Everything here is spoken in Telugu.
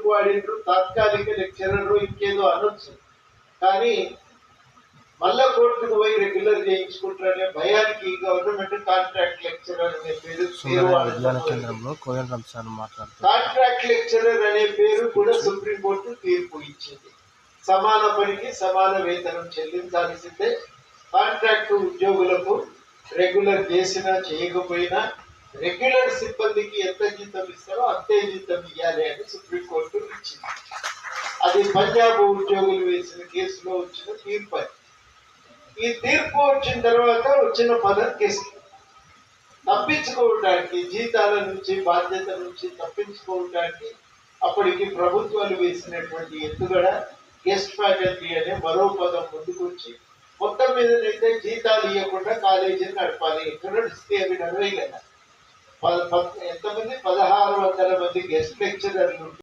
ఎందుకు వాడిండ్రు, తాత్కాలిక లెక్చరర్ ఇంకేదో అనొచ్చు, కానీ మళ్ళా కోర్టుకు పోయి రెగ్యులర్ చేయించుకుంటారనే భయానికి గవర్నమెంట్ కాంట్రాక్ట్ లెక్చరర్ అనే పేరు కాంట్రాక్ట్ లెక్చరర్ అనే పేరు కూడా సుప్రీంకోర్టు తీర్పు ఇచ్చింది. సమాన పనికి సమాన వేతనం చెల్లించాల్సిందే. కాంట్రాక్ట్ ఉద్యోగులకు రెగ్యులర్ చేసినా చేయకపోయినా రెగ్యులర్ సిబ్బందికి ఎంత జీతం ఇస్తారో అంతే జీతం ఇవ్వాలి అని సుప్రీంకోర్టు ఇచ్చింది. అది పంజాబ్ ఉద్యోగులు వేసిన కేసులో వచ్చిన తీర్పు. ఈ తీర్పు వచ్చిన తర్వాత వచ్చిన పదం కేసు తప్పించుకోవడానికి, జీతాల నుంచి బాధ్యత నుంచి తప్పించుకోవడానికి అప్పటికి ప్రభుత్వాలు వేసినటువంటి ఎత్తుగడ గెస్ట్ ఫ్యాకల్టీ అనే మరో పదం ముందుకొచ్చి మొత్తం మీదనైతే జీతాలు ఇవ్వకుండా కాలేజీని నడపాలి. ఎక్కడ నడిస్తే అవి నడవే కదా. ఎంతమంది 1600 మంది గెస్ట్ లెక్చరర్లు